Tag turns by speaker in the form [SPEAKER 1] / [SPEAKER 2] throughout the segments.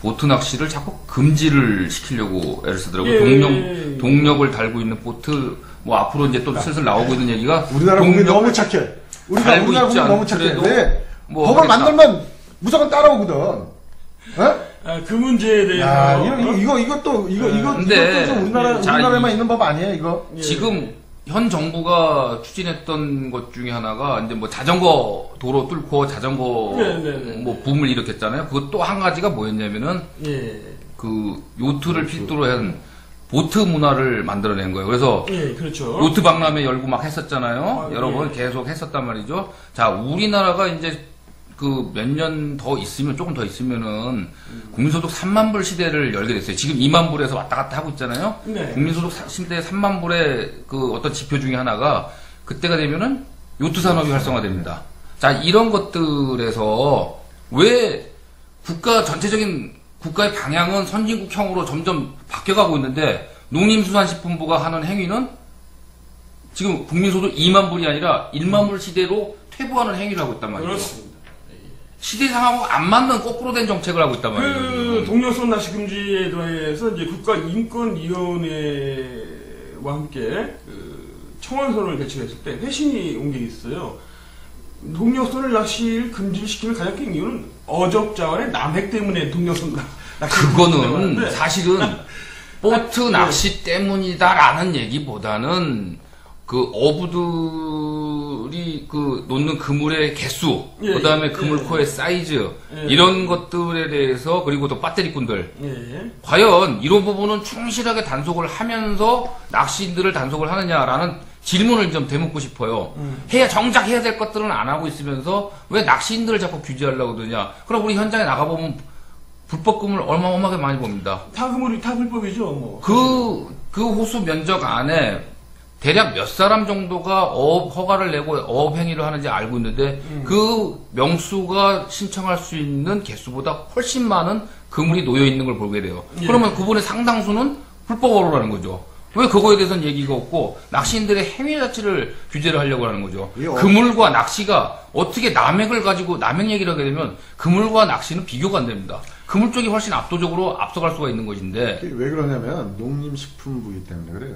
[SPEAKER 1] 보트 낚시를 자꾸 금지를 시키려고 애를 쓰더라고요. 동력을 달고 있는 보트, 뭐 앞으로 이제 또 슬슬 나오고 있는 얘기가
[SPEAKER 2] 우리나라 국민이 너무 착해. 우리나라 국민이 너무 착해. 왜? 법을 만들면 무조건 따라오거든. 어?
[SPEAKER 3] 그 문제에 대해서.
[SPEAKER 2] 야, 이것도 우리나라에만 있는 법 아니에요, 이거?
[SPEAKER 1] 지금 현 정부가 추진했던 것 중에 하나가 이제 뭐 자전거 도로 뚫고 자전거 뭐 붐을 일으켰잖아요. 그것 또 한 가지가 뭐였냐면은 그 요트를 필두로 한 보트 문화를 만들어낸 거예요. 그래서
[SPEAKER 3] 그렇죠.
[SPEAKER 1] 요트 박람회 열고 막 했었잖아요. 여러 번 계속 했었단 말이죠. 자, 우리나라가 이제 그 몇 년 더 있으면, 조금 더 있으면은 국민소득 3만 불 시대를 열게 됐어요. 지금 2만 불에서 왔다 갔다 하고 있잖아요. 국민소득 시대 3만 불의 그 어떤 지표 중에 하나가 그때가 되면은 요트 산업이 활성화됩니다. 자, 이런 것들에서 왜 전체적인 국가의 방향은 선진국형으로 점점 바뀌어가고 있는데 농림수산식품부가 하는 행위는 지금 국민소득 2만 불이 아니라 1만 불 시대로 퇴보하는 행위를 하고 있단 말이죠.
[SPEAKER 3] 그렇습니다.
[SPEAKER 1] 시대 상황과 안 맞는 거꾸로 된 정책을 하고 있단 말이에요.
[SPEAKER 3] 그 동력선 낚시 금지에 대해서 이제 국가인권위원회와 함께 그 청원서를 제출했을 때 회신이 온 게 있어요. 동력선을 낚시를 금지시키는 가장 큰 이유는 어적자원의 남획 때문에 동력선 낚시.
[SPEAKER 1] 그거는 사실은 보트 낚시 때문이다라는 얘기보다는 그 어부들이 그 놓는 그물의 개수, 그다음에 그물코의 사이즈 이런 것들에 대해서, 그리고 또 배터리꾼들 과연 이런 부분은 충실하게 단속을 하면서 낚시인들을 단속을 하느냐라는 질문을 좀 되묻고 싶어요. 정작 해야 될 것들은 안 하고 있으면서 왜 낚시인들을 자꾸 규제하려고 그러냐. 그럼 우리 현장에 나가보면 불법금을 어마어마하게 많이 봅니다.
[SPEAKER 3] 다 불법이죠. 뭐.
[SPEAKER 1] 그 호수 면적 안에 대략 몇 사람 정도가 허가를 내고 어업행위를 하는지 알고 있는데 그 명수가 신청할 수 있는 개수보다 훨씬 많은 그물이 놓여 있는 걸 보게 돼요. 그러면 그분의 상당수는 불법어로라는 거죠. 왜 그거에 대해서는 얘기가 없고 낚시인들의 행위 자체를 규제를 하려고 하는 거죠. 그물과 낚시가 어떻게 남획을 가지고 남획 얘기를 하게 되면 그물과 낚시는 비교가 안 됩니다. 그물 쪽이 훨씬 압도적으로 앞서갈 수가 있는 것인데.
[SPEAKER 2] 왜 그러냐면 농림식품부이기 때문에 그래요.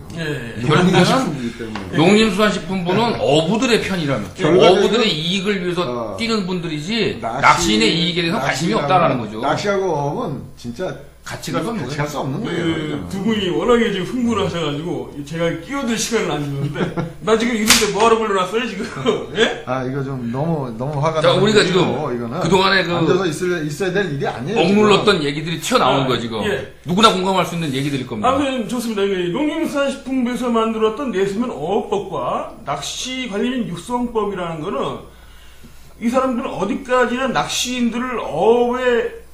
[SPEAKER 1] 결국은 농림수산식품부는 어부들의 편이라면 어부들의 이익을 위해서 뛰는 분들이지 낚시인의 이익에 대해서 관심이 없다라는 거죠.
[SPEAKER 2] 낚시하고 어업은 진짜
[SPEAKER 1] 같이
[SPEAKER 2] 갈 수 없는 거예요.
[SPEAKER 3] 두 분이 워낙에 지금 흥분을 하셔가지고 제가 끼어들 시간을 안 주는데 나 지금 이런데 뭐하러 불러놨어요 지금? 예?
[SPEAKER 2] 이거 좀 너무 화가
[SPEAKER 1] 자, 우리가 지금
[SPEAKER 2] 이거는
[SPEAKER 1] 그동안에
[SPEAKER 2] 앉아서 있어야 될 일이 아니에요.
[SPEAKER 1] 억눌렀던 얘기들이 튀어나오는 거 지금. 누구나 공감할 수 있는 얘기들일 겁니다.
[SPEAKER 3] 아무튼 좋습니다. 농림수산식품부에서 만들었던 내수면 어업법과 낚시 관련 육성법이라는 거는 이 사람들은 어디까지나 낚시인들을 어업의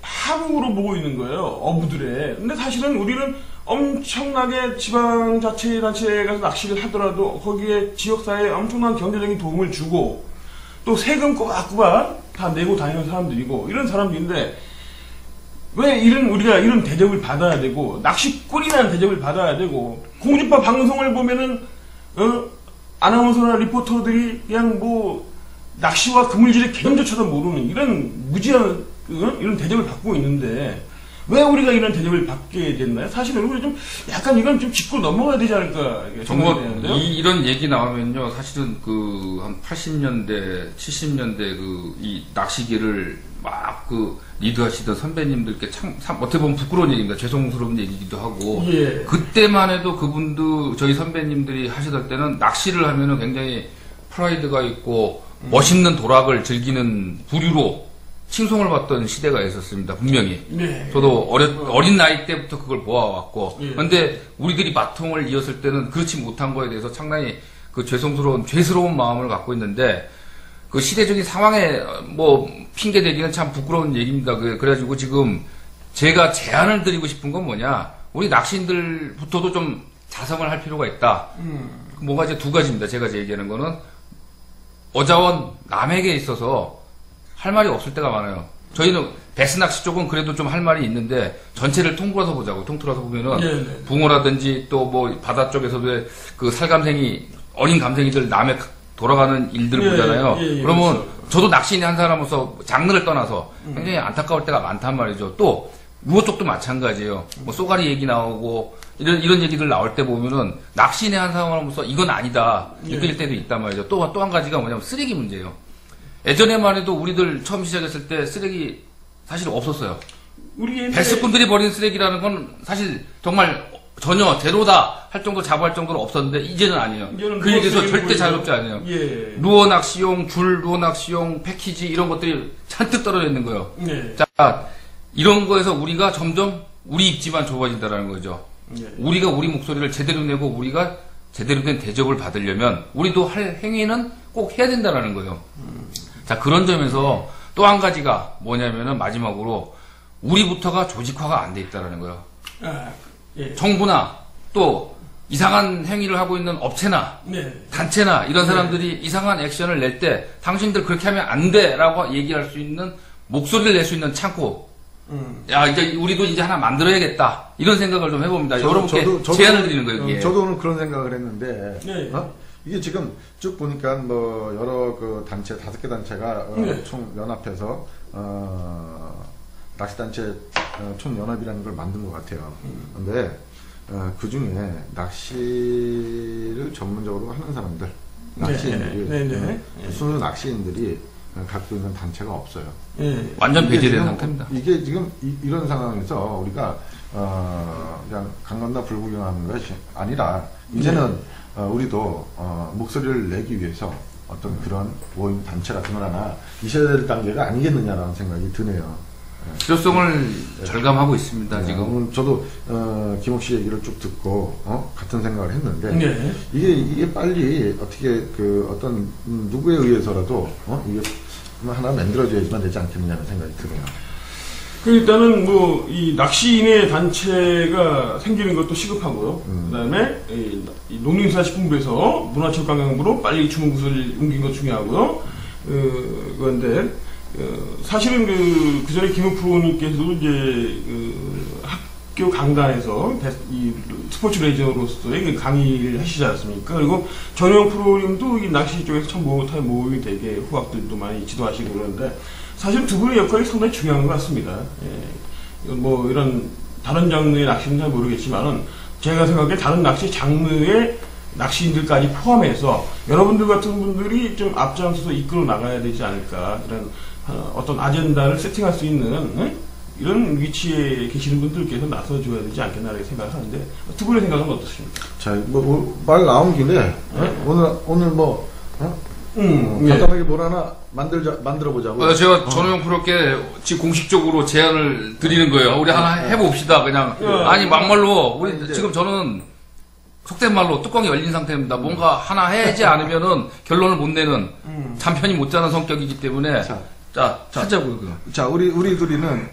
[SPEAKER 3] 하부로 보고 있는 거예요. 어부들의. 근데 사실은 우리는 엄청나게 지방자치단체에 가서 낚시를 하더라도 거기에 지역사회에 엄청난 경제적인 도움을 주고 또 세금 꼬박꼬박 다 내고 다니는 사람들이고 이런 사람들인데 왜 우리가 이런 대접을 받아야 되고 낚시꾼이라는 대접을 받아야 되고 공중파 방송을 보면은 아나운서나 리포터들이 그냥 뭐 낚시와 그물질의 개념조차도 모르는 이런 무지한 이런 대접을 받고 있는데 왜 우리가 이런 대접을 받게 됐나요? 사실은 우리 좀 약간 이건 좀 짚고 넘어가야 되지 않을까
[SPEAKER 1] 정말 이런 얘기 나오면요, 사실은 그 한 80년대, 70년대 이 낚시기를 막 리드하시던 선배님들께 어떻게 보면 부끄러운 얘기입니다. 죄송스러운 얘기기도 하고 그때만 해도 저희 선배님들이 하시던 때는 낚시를 하면은 굉장히 프라이드가 있고 멋있는 도락을 즐기는 부류로 칭송을 받던 시대가 있었습니다. 분명히. 저도 어린 나이 때부터 그걸 보아왔고. 그런데 우리들이 마통을 이었을 때는 그렇지 못한 거에 대해서 상당히 죄스러운 마음을 갖고 있는데, 그 시대적인 상황에 핑계 대기는 참 부끄러운 얘기입니다. 그래가지고 지금 제가 제안을 드리고 싶은 건 뭐냐. 우리 낚시인들부터도 좀 자성을 할 필요가 있다. 뭐가 이제 두 가지입니다. 제가 얘기하는 거는 어자원 남에게 있어서 할 말이 없을 때가 많아요. 저희는 배스낚시 쪽은 그래도 좀 할 말이 있는데 전체를 통틀어서 보자고. 통틀어서 보면은 붕어라든지 또 바다 쪽에서도 그 살감생이 어린 감생이들 남의 돌아가는 일들
[SPEAKER 3] 예,
[SPEAKER 1] 보잖아요.
[SPEAKER 3] 예, 예,
[SPEAKER 1] 그러면
[SPEAKER 3] 그렇죠.
[SPEAKER 1] 저도 낚시인의 한 사람으로서 장르를 떠나서 굉장히 안타까울 때가 많단 말이죠. 또 루어 쪽도 마찬가지예요. 뭐 쏘가리 얘기 나오고 이런 얘기들 나올 때 보면은 낚시인의 한 사람으로서 이건 아니다 느낄 때도 있단 말이죠. 또 한 가지가 뭐냐면 쓰레기 문제예요. 예전에만 해도 우리들 처음 시작했을 때 쓰레기 사실 없었어요.
[SPEAKER 3] 우리
[SPEAKER 1] 백석분들이 버리는 쓰레기라는 건 사실 정말 전혀 제로다 할 정도 자부할 정도로 없었는데 이제는 아니에요. 그 얘기에서 절대 자유롭지 않아요.
[SPEAKER 3] 예.
[SPEAKER 1] 루어 낚시용, 루어 낚시용, 패키지 이런 것들이 잔뜩 떨어져 있는 거예요.
[SPEAKER 3] 네.
[SPEAKER 1] 자, 이런 거에서 우리가 점점 우리 입지만 좁아진다는 거죠.
[SPEAKER 3] 예.
[SPEAKER 1] 우리가 우리 목소리를 제대로 내고 우리가 제대로 된 대접을 받으려면 우리도 할 행위는 꼭 해야 된다는 거예요. 자, 그런 점에서 또 한 가지가 뭐냐면은 마지막으로 우리부터가 조직화가 안 돼 있다는 거예요.
[SPEAKER 3] 아, 예.
[SPEAKER 1] 정부나 또 이상한 행위를 하고 있는 업체나
[SPEAKER 3] 네.
[SPEAKER 1] 단체나 이런 사람들이 이상한 액션을 낼 때 당신들 그렇게 하면 안 돼라고 얘기할 수 있는 목소리를 낼 수 있는 창고. 야, 이제 우리도 이제 하나 만들어야겠다. 이런 생각을 좀 해봅니다. 여러분께 제안을 드리는 거예요. 이게.
[SPEAKER 2] 저도 오늘 그런 생각을 했는데
[SPEAKER 3] 네.
[SPEAKER 2] 이게 지금 쭉 보니까 뭐 여러 그 단체 5개 단체가
[SPEAKER 3] 네.
[SPEAKER 2] 총 연합해서 낚시단체 총연합이라는 걸 만든 것 같아요. 근데 그 중에 낚시를 전문적으로 하는 사람들, 낚시인들이,
[SPEAKER 3] 네.
[SPEAKER 2] 순수 낚시인들이 갖고 있는 단체가 없어요.
[SPEAKER 3] 예.
[SPEAKER 1] 완전 배제된 상태입니다.
[SPEAKER 2] 이게 지금 이런 상황에서 우리가 그냥 강 건너 불구경하는 것이 아니라 이제는 우리도 목소리를 내기 위해서 어떤 그런 모임 단체 같은 걸 하나 있어야 될 단계가 아니겠느냐라는 생각이 드네요.
[SPEAKER 1] 필요성을 절감하고 있습니다. 지금.
[SPEAKER 2] 오늘 저도 김옥 씨 얘기를 쭉 듣고 같은 생각을 했는데
[SPEAKER 3] 네.
[SPEAKER 2] 이게 빨리 어떻게 그 어떤 누구에 의해서라도 이게 하나 만들어져야지만 되지 않겠느냐는 생각이 드네요.
[SPEAKER 3] 그 일단은 뭐 이 낚시인의 단체가 생기는 것도 시급하고요. 그다음에 이 농림수산식품부에서 문화체육관광부로 빨리 주문구슬을 옮긴 것 중요하고요. 그런데 사실은 그 전에 김우 프로님께서도 이제 학교 강단에서 이 스포츠 레이저로서의 그 강의를 하시지 않습니까? 그리고 전용 프로님도 이 낚시 쪽에서 참 모임이 되게 후학들도 많이 지도하시고 그러는데 사실 두 분의 역할이 상당히 중요한 것 같습니다. 예. 뭐 이런 다른 장르의 낚시는 잘 모르겠지만은 제가 생각에 다른 낚시 장르의 낚시인들까지 포함해서 여러분들 같은 분들이 좀 앞장서서 이끌어 나가야 되지 않을까 이런 어떤 아젠다를 세팅할 수 있는 이런 위치에 계시는 분들께서 나서줘야 되지 않겠나 이렇게 생각하는데 두 분의 생각은 어떻습니까?
[SPEAKER 2] 자, 말 나온 김에 오늘 뭐 간단하게 뭘 하나 만들어 보자고.
[SPEAKER 1] 제가 전호영 프로께 지금 공식적으로 제안을 드리는 거예요. 우리 하나 해봅시다. 그냥 아니 막말로 우리
[SPEAKER 2] 이제.
[SPEAKER 1] 지금 저는 속된 말로 뚜껑이 열린 상태입니다. 뭔가 하나 해야지 않으면은 결론을 못 내는 잠편이 못 자는 성격이기 때문에 자 하자고요. 그거.
[SPEAKER 2] 자, 우리 둘이는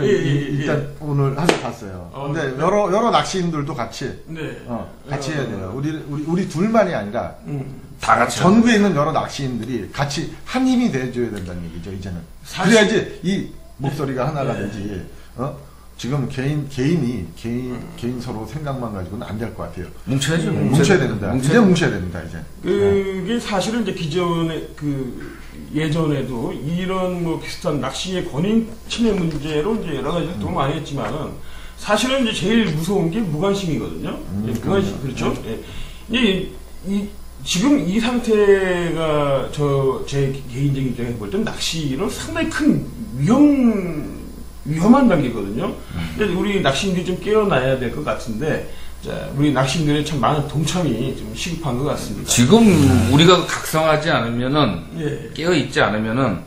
[SPEAKER 2] 일단 오늘 하루 봤어요. 근데 여러 낚시인들도 같이 같이 해야 돼요. 우리 둘만이 아니라
[SPEAKER 1] 다 같이
[SPEAKER 2] 전국에 있는 여러 낚시인들이 같이 한 힘이 돼줘야 된다는 얘기죠. 이제는 그래야지 이 목소리가 하나가 되지. 지금 개인 서로 생각만 가지고는 안 될 것 같아요.
[SPEAKER 1] 뭉쳐야죠.
[SPEAKER 2] 뭉쳐야 된다. 이제 뭉쳐야 됩니다. 이제.
[SPEAKER 3] 그게 사실은 이제 기존에 예전에도 이런 뭐 비슷한 낚시의 권익 침해 문제로 이제 여러 가지 활동을 많이 했지만은 사실은 이제 제일 무서운 게 무관심이거든요. 무관심 그렇죠. 이제 지금 이 상태가 제 개인적인 입장에서 볼 때는 낚시로 상당히 큰 위험한 단계거든요. 우리 낚시인들이 좀 깨어나야 될 것 같은데, 자, 우리 낚시인들의 참 많은 동참이 좀 시급한 것 같습니다.
[SPEAKER 1] 지금 우리가 각성하지 않으면은 깨어있지 않으면은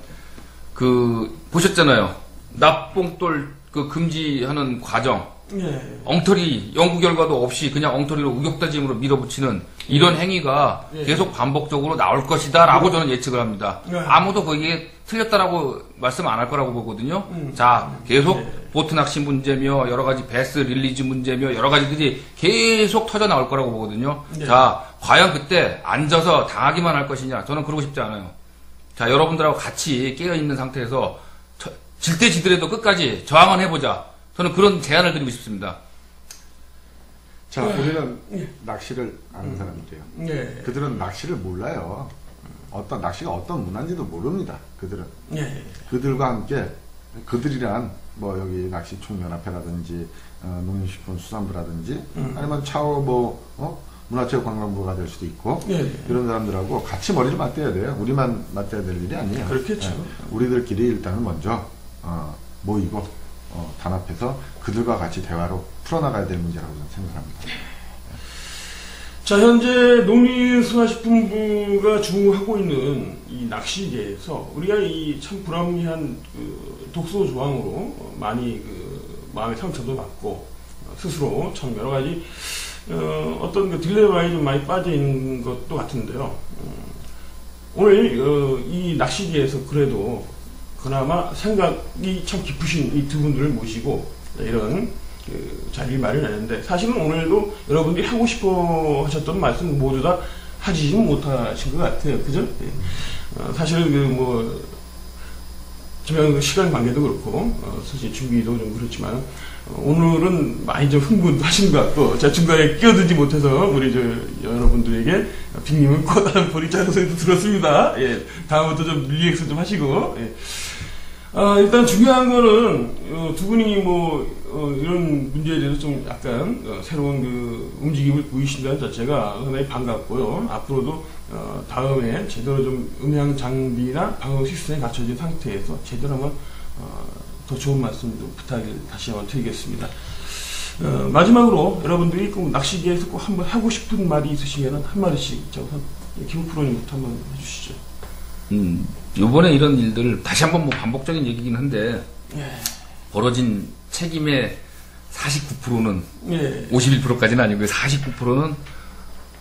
[SPEAKER 1] 보셨잖아요. 납봉돌 금지하는 과정. 엉터리 연구 결과도 없이 그냥 엉터리로 우격다짐으로 밀어붙이는 이런 행위가 계속 반복적으로 나올 것이다라고 저는 예측을 합니다. 아무도 거기에 틀렸다라고 말씀 안 할 거라고 보거든요. 자, 계속 보트 낚시 문제며 여러 가지 배스 릴리즈 문제며 여러 가지들이 계속 터져 나올 거라고 보거든요. 자, 과연 그때 앉아서 당하기만 할 것이냐? 저는 그러고 싶지 않아요. 자, 여러분들하고 같이 깨어 있는 상태에서 질 때 지더라도 끝까지 저항은 해보자. 저는 그런 제안을 드리고 싶습니다.
[SPEAKER 2] 자, 우리는 낚시를 아는 사람이래요. 그들은 낚시를 몰라요. 어떤 낚시가 어떤 문화인지도 모릅니다. 그들은.
[SPEAKER 3] 예.
[SPEAKER 2] 그들과 함께 그들이란 뭐 여기 낚시 총연합회라든지 농림식품수산부라든지 아니면 차후 문화체육관광부가 될 수도 있고
[SPEAKER 3] 예.
[SPEAKER 2] 이런 사람들하고 같이 머리를 맞대야 돼요. 우리만 맞대야 될 일이 아니에요.
[SPEAKER 3] 그렇겠죠.
[SPEAKER 2] 예. 우리들끼리 일단은 먼저 모이고 단합해서 그들과 같이 대화로 풀어나가야 될 문제라고 저는 생각합니다.
[SPEAKER 3] 자, 현재 농림수산식품부가 주무하고 있는 이 낚시계에서 우리가 이 참 불합리한 그 독소 조항으로 많이 그 마음의 상처도 받고 스스로 참 여러 가지 어떤 그 딜레마에 좀 많이 빠져 있는 것도 같은데요. 오늘 이 낚시계에서 그래도 그나마 생각이 참 깊으신 이 두 분들을 모시고 이런 그 자리를 마련했는데 사실은 오늘도 여러분들이 하고 싶어 하셨던 말씀 모두 다 하지 못하신 것 같아요. 그죠? 사실 저희 시간 관계도 그렇고 사실 준비도 좀 그렇지만 오늘은 많이 좀 흥분하신 것 같고 제가 중간에 끼어들지 못해서 우리 여러분들에게 빅님은 꽃다는 보리자는 소리도 들었습니다. 예, 다음부터 좀 리액션 좀 하시고. 예. 일단 중요한 거는 두 분이 이런 문제에 대해서 좀 약간 새로운 그 움직임을 보이신다는 자체가 상당히 반갑고요. 앞으로도 다음에 제대로 좀 음향 장비나 방어 시스템이 갖춰진 상태에서 제대로 한번 더 좋은 말씀 좀 부탁을 다시 한번 드리겠습니다. 마지막으로 여러분들이 꼭 낚시계에서 꼭 한번 하고 싶은 말이 있으시면 한 마디씩 김 프로님부터 한번 해주시죠.
[SPEAKER 1] 요번에 이런 일들 다시 한번 반복적인 얘기긴 한데
[SPEAKER 3] 예.
[SPEAKER 1] 벌어진 책임의 49%는
[SPEAKER 3] 예.
[SPEAKER 1] 51%까지는 아니고 49%는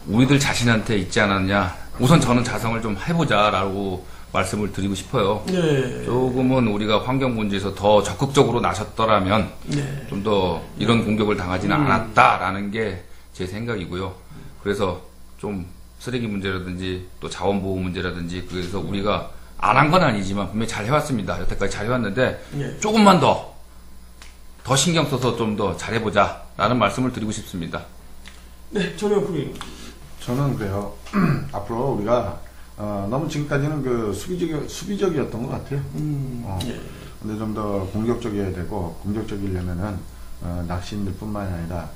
[SPEAKER 1] 우리들 자신한테 있지 않았냐. 우선 저는 자성을 좀 해보자라고 말씀을 드리고 싶어요.
[SPEAKER 3] 예.
[SPEAKER 1] 조금은 우리가 환경 문제에서 더 적극적으로 나섰더라면
[SPEAKER 3] 예.
[SPEAKER 1] 좀 더 이런 공격을 당하지는 않았다라는 게 제 생각이고요. 그래서 좀 쓰레기 문제라든지 또 자원보호 문제라든지 그래서 우리가 안 한 건 아니지만 분명히 잘 해왔습니다. 여태까지 잘 해왔는데
[SPEAKER 3] 예.
[SPEAKER 1] 조금만 더 신경 써서 좀 더 잘해보자라는 말씀을 드리고 싶습니다.
[SPEAKER 3] 네, 전현 프로님.
[SPEAKER 2] 저는 그래요. 앞으로 우리가 너무 지금까지는 그 수비적이었던 것 같아요.
[SPEAKER 3] 예.
[SPEAKER 2] 근데 좀 더 공격적이어야 되고 공격적이려면은 낚시인들뿐만이 아니라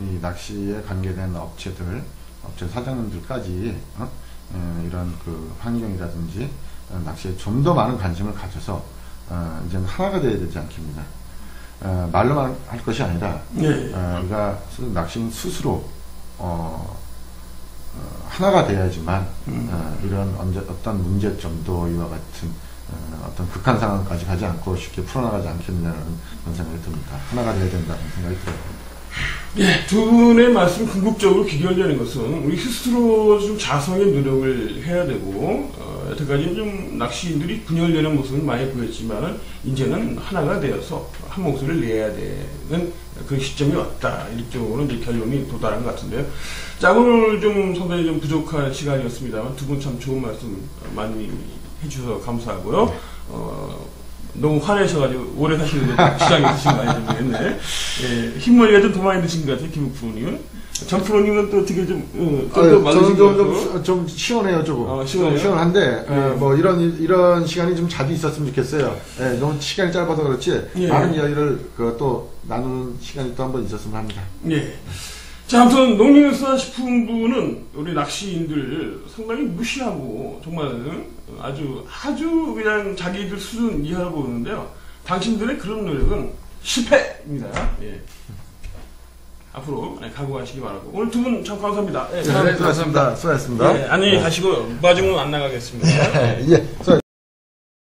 [SPEAKER 2] 이 낚시에 관계된 업체 사장님들까지 이런 그 환경이라든지 낚시에 좀 더 많은 관심을 가져서 이제는 하나가 돼야 되지 않겠느냐. 말로만 할 것이 아니라
[SPEAKER 3] 예.
[SPEAKER 2] 우리가 낚시인 스스로 하나가 돼야지만 이런 어떤 문제점도 이와 같은 어떤 극한 상황까지 가지 않고 쉽게 풀어나가지 않겠느냐는 그런 생각이 듭니다. 하나가 돼야 된다는 생각이 들어요.
[SPEAKER 3] 예, 두 분의 말씀 궁극적으로 귀결되는 것은 우리 스스로 좀 자성의 노력을 해야 되고 여태까지 좀 낚시인들이 분열되는 모습은 많이 보였지만 이제는 하나가 되어서 한 목소리를 내야 되는 그 시점이 왔다. 이쪽으로 이제 결론이 도달한 것 같은데요. 자, 오늘 좀 상당히 좀 부족한 시간이었습니다만 두 분 참 좋은 말씀 많이 해주셔서 감사하고요. 너무 화내셔가지고 오래 사시는데 지장이 있으신 거 아닌지 모르겠네. 예, 흰머리가 좀 더 많이 드신 것 같아요, 김욱 프로님은. 전 프로님은 또 어떻게
[SPEAKER 2] 저는 좀 시원해요, 조금.
[SPEAKER 3] 시원해요?
[SPEAKER 2] 시원한데, 뭐, 이런 시간이 좀 자주 있었으면 좋겠어요. 예, 너무 시간이 짧아서 그렇지,
[SPEAKER 3] 예.
[SPEAKER 2] 많은 이야기를 또 나누는 시간이 또 한 번 있었으면 합니다.
[SPEAKER 3] 예. 자, 아무튼 농림수산식품부는 우리 낚시인들 상당히 무시하고 정말 아주 그냥 자기들 수준 이하로 보는데요. 당신들의 그런 노력은 실패입니다. 예. 앞으로 각오하시기 바라고. 오늘 두 분 참 감사합니다. 예,
[SPEAKER 2] 네, 수고하셨습니다. 수고하셨습니다.
[SPEAKER 3] 예, 안녕히 가시고 마중은 안 나가겠습니다.
[SPEAKER 2] 예, 수고하셨습니다.